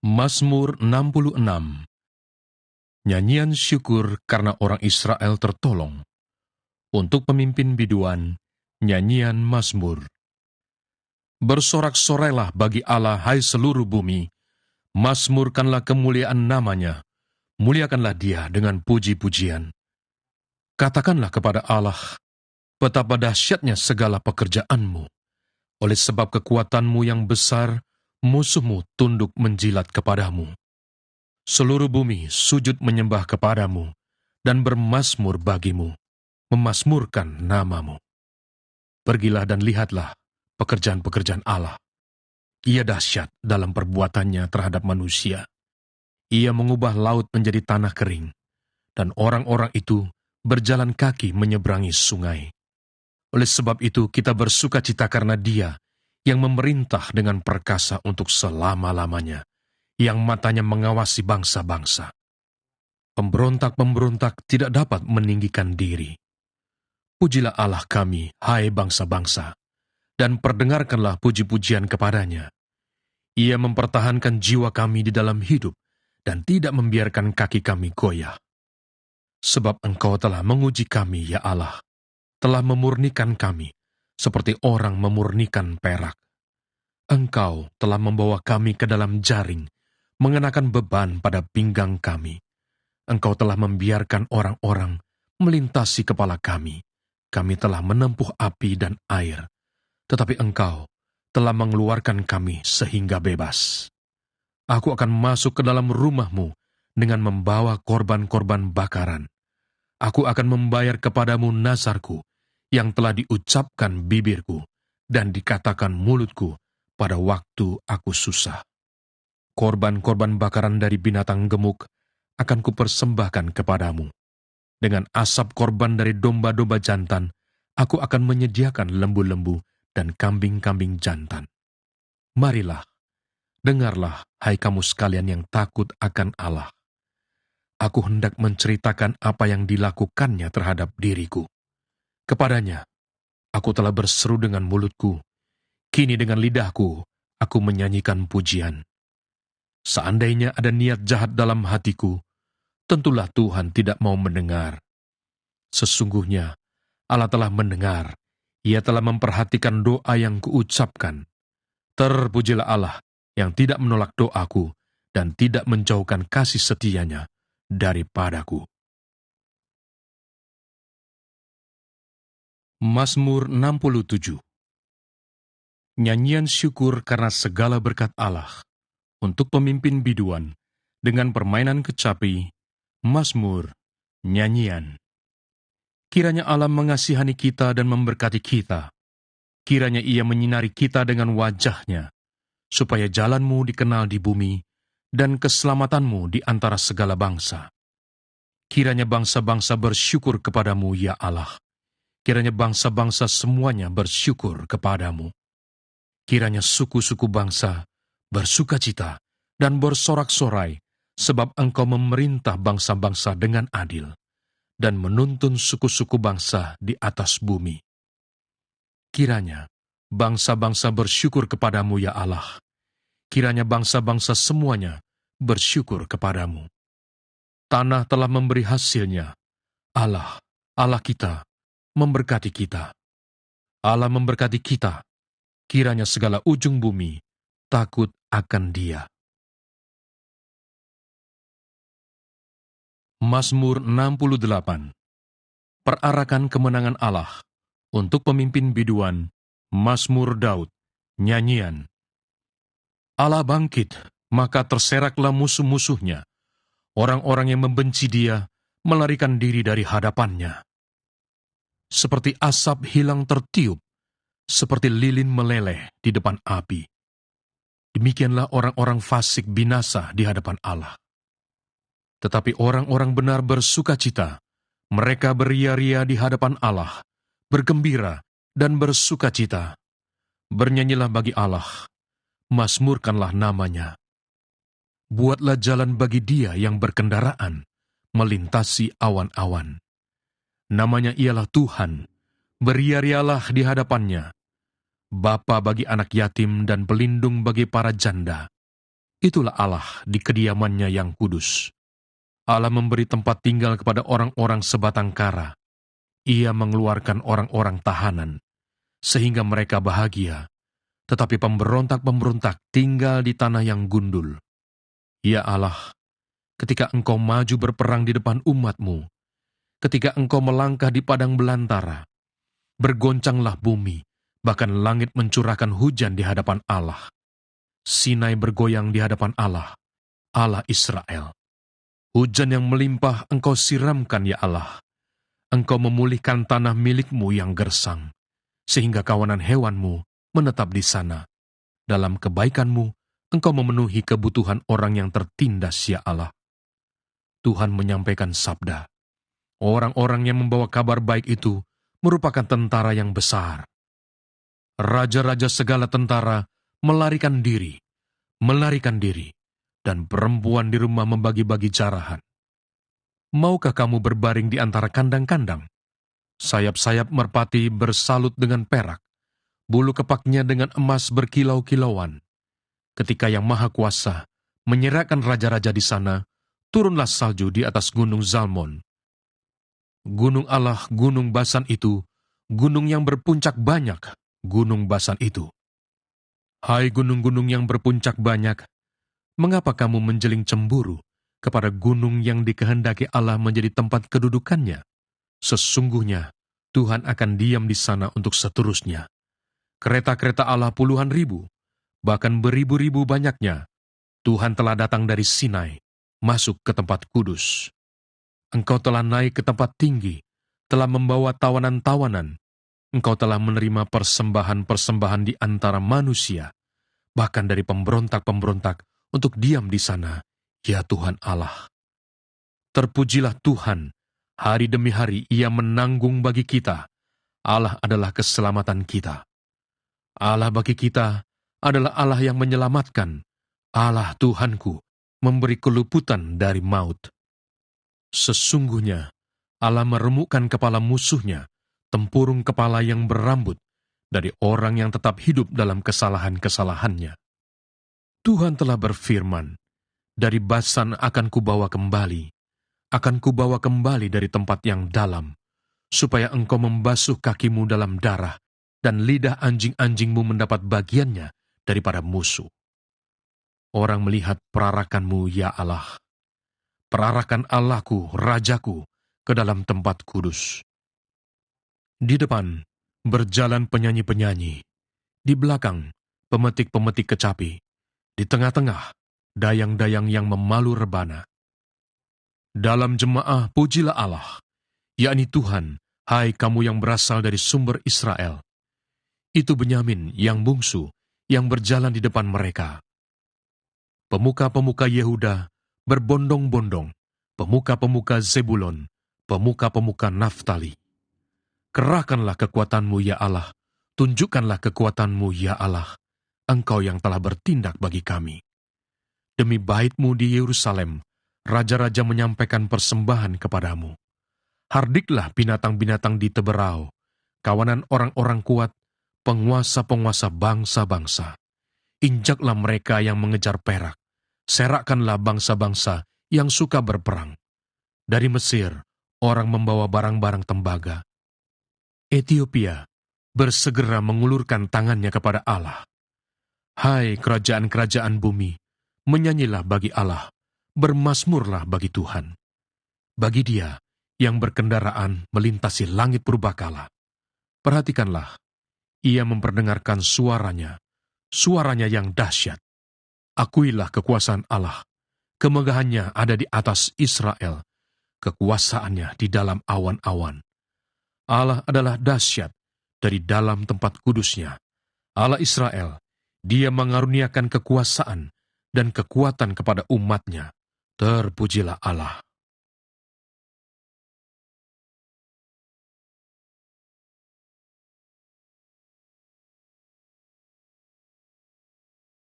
Mazmur 66. Nyanyian syukur karena orang Israel tertolong. Untuk pemimpin biduan, nyanyian Mazmur. Bersorak-sorailah bagi Allah, hai seluruh bumi. Mazmurkanlah kemuliaan namanya. Muliakanlah dia dengan puji-pujian. Katakanlah kepada Allah, betapa dahsyatnya segala pekerjaanmu. Oleh sebab kekuatanmu yang besar, musuhmu tunduk menjilat kepadamu. Seluruh bumi sujud menyembah kepadamu dan bermazmur bagimu, memazmurkan namamu. Pergilah dan lihatlah pekerjaan-pekerjaan Allah. Ia dahsyat dalam perbuatannya terhadap manusia. Ia mengubah laut menjadi tanah kering, dan orang-orang itu berjalan kaki menyeberangi sungai. Oleh sebab itu kita bersukacita karena Dia yang memerintah dengan perkasa untuk selama-lamanya, yang matanya mengawasi bangsa-bangsa. Pemberontak-pemberontak tidak dapat meninggikan diri. Pujilah Allah kami, hai bangsa-bangsa, dan perdengarkanlah puji-pujian kepadanya. Ia mempertahankan jiwa kami di dalam hidup, dan tidak membiarkan kaki kami goyah. Sebab Engkau telah menguji kami, ya Allah, telah memurnikan kami, seperti orang memurnikan perak. Engkau telah membawa kami ke dalam jaring, mengenakan beban pada pinggang kami. Engkau telah membiarkan orang-orang melintasi kepala kami. Kami telah menempuh api dan air, tetapi Engkau telah mengeluarkan kami sehingga bebas. Aku akan masuk ke dalam rumah-Mu dengan membawa korban-korban bakaran. Aku akan membayar kepadamu nazarku yang telah diucapkan bibirku dan dikatakan mulutku pada waktu aku susah. Korban-korban bakaran dari binatang gemuk akan kupersembahkan kepadamu. Dengan asap korban dari domba-domba jantan, aku akan menyediakan lembu-lembu dan kambing-kambing jantan. Marilah, dengarlah, hai kamu sekalian yang takut akan Allah. Aku hendak menceritakan apa yang dilakukannya terhadap diriku. Kepadanya, aku telah berseru dengan mulutku. Kini dengan lidahku, aku menyanyikan pujian. Seandainya ada niat jahat dalam hatiku, tentulah Tuhan tidak mau mendengar. Sesungguhnya, Allah telah mendengar. Ia telah memperhatikan doa yang kuucapkan. Terpujilah Allah yang tidak menolak doaku dan tidak menjauhkan kasih setianya daripadaku. Mazmur 67. Nyanyian syukur karena segala berkat Allah. Untuk pemimpin biduan, dengan permainan kecapi, mazmur, nyanyian. Kiranya Allah mengasihani kita dan memberkati kita. Kiranya Ia menyinari kita dengan wajah-Nya, supaya jalan-Mu dikenal di bumi, dan keselamatan-Mu di antara segala bangsa. Kiranya bangsa-bangsa bersyukur kepadamu, ya Allah. Kiranya bangsa-bangsa semuanya bersyukur kepadamu. Kiranya suku-suku bangsa bersukacita dan bersorak-sorai, sebab Engkau memerintah bangsa-bangsa dengan adil, dan menuntun suku-suku bangsa di atas bumi. Kiranya bangsa-bangsa bersyukur kepadamu, ya Allah. Kiranya bangsa-bangsa semuanya bersyukur kepadamu. Tanah telah memberi hasilnya. Allah, Allah kita, memberkati kita. Allah memberkati kita. Kiranya segala ujung bumi takut akan Dia. Mazmur 68. Perarakan kemenangan Allah. Untuk pemimpin biduan, Mazmur Daud, nyanyian. Allah bangkit, maka terseraklah musuh-musuhnya. Orang-orang yang membenci Dia melarikan diri dari hadapannya. Seperti asap hilang tertiup, seperti lilin meleleh di depan api. Demikianlah orang-orang fasik binasa di hadapan Allah. Tetapi orang-orang benar bersukacita, mereka beria-ria di hadapan Allah, bergembira dan bersukacita. Bernyanyilah bagi Allah, mazmurkanlah namanya. Buatlah jalan bagi Dia yang berkendaraan, melintasi awan-awan. Namanya ialah Tuhan, beria-rialah di hadapannya. Bapa bagi anak yatim dan pelindung bagi para janda. Itulah Allah di kediamannya yang kudus. Allah memberi tempat tinggal kepada orang-orang sebatang kara. Ia mengeluarkan orang-orang tahanan, sehingga mereka bahagia. Tetapi pemberontak-pemberontak tinggal di tanah yang gundul. Ya Allah, ketika Engkau maju berperang di depan umat-Mu, ketika Engkau melangkah di padang belantara, bergoncanglah bumi, bahkan langit mencurahkan hujan di hadapan Allah. Sinai bergoyang di hadapan Allah, Allah Israel. Hujan yang melimpah Engkau siramkan, ya Allah. Engkau memulihkan tanah milik-Mu yang gersang, sehingga kawanan hewan-Mu menetap di sana. Dalam kebaikan-Mu, Engkau memenuhi kebutuhan orang yang tertindas, ya Allah. Tuhan menyampaikan sabda. Orang-orang yang membawa kabar baik itu merupakan tentara yang besar. Raja-raja segala tentara melarikan diri, dan perempuan di rumah membagi-bagi jarahan. Maukah kamu berbaring di antara kandang-kandang? Sayap-sayap merpati bersalut dengan perak, bulu kepaknya dengan emas berkilau-kilauan. Ketika Yang Maha Kuasa menyerahkan raja-raja di sana, turunlah salju di atas gunung Zalmon. Gunung Allah, gunung Basan itu, gunung yang berpuncak banyak, gunung Basan itu. Hai gunung-gunung yang berpuncak banyak, mengapa kamu menjeling cemburu kepada gunung yang dikehendaki Allah menjadi tempat kedudukannya? Sesungguhnya, Tuhan akan diam di sana untuk seterusnya. Kereta-kereta Allah puluhan ribu, bahkan beribu-ribu banyaknya. Tuhan telah datang dari Sinai, masuk ke tempat kudus. Engkau telah naik ke tempat tinggi, telah membawa tawanan-tawanan. Engkau telah menerima persembahan-persembahan di antara manusia, bahkan dari pemberontak-pemberontak untuk diam di sana, ya Tuhan Allah. Terpujilah Tuhan, hari demi hari Ia menanggung bagi kita. Allah adalah keselamatan kita. Allah bagi kita adalah Allah yang menyelamatkan. Allah Tuhanku memberi keluputan dari maut. Sesungguhnya Allah meremukkan kepala musuhnya, tempurung kepala yang berambut dari orang yang tetap hidup dalam kesalahan-kesalahannya. Tuhan telah berfirman, dari Basan akan kubawa kembali, dari tempat yang dalam, supaya engkau membasuh kakimu dalam darah, dan lidah anjing-anjingmu mendapat bagiannya daripada musuh. Orang melihat perarakanmu, ya Allah, perarakan Allahku, Rajaku, ke dalam tempat kudus. Di depan, berjalan penyanyi-penyanyi, di belakang, pemetik-pemetik kecapi, di tengah-tengah, dayang-dayang yang memalu rebana. Dalam jemaah pujilah Allah, yakni Tuhan, hai kamu yang berasal dari sumber Israel. Itu Benyamin yang bungsu, yang berjalan di depan mereka. Pemuka-pemuka Yehuda berbondong-bondong, pemuka-pemuka Zebulon, pemuka-pemuka Naftali. Kerahkanlah kekuatanmu, ya Allah, tunjukkanlah kekuatanmu, ya Allah, Engkau yang telah bertindak bagi kami. Demi bait-Mu di Yerusalem, raja-raja menyampaikan persembahan kepadamu. Hardiklah binatang-binatang di teberau, kawanan orang-orang kuat, penguasa-penguasa bangsa-bangsa. Injaklah mereka yang mengejar perak, serakkanlah bangsa-bangsa yang suka berperang. Dari Mesir, orang membawa barang-barang tembaga. Etiopia bersegera mengulurkan tangannya kepada Allah. Hai kerajaan-kerajaan bumi, menyanyilah bagi Allah, bermazmurlah bagi Tuhan. Bagi Dia yang berkendaraan melintasi langit purbakala. Perhatikanlah, Ia memperdengarkan suaranya yang dahsyat. Akuilah kekuasaan Allah, kemegahannya ada di atas Israel, kekuasaannya di dalam awan-awan. Allah adalah dahsyat dari dalam tempat kudusnya. Allah Israel, Dia mengaruniakan kekuasaan dan kekuatan kepada umatnya. Terpujilah Allah.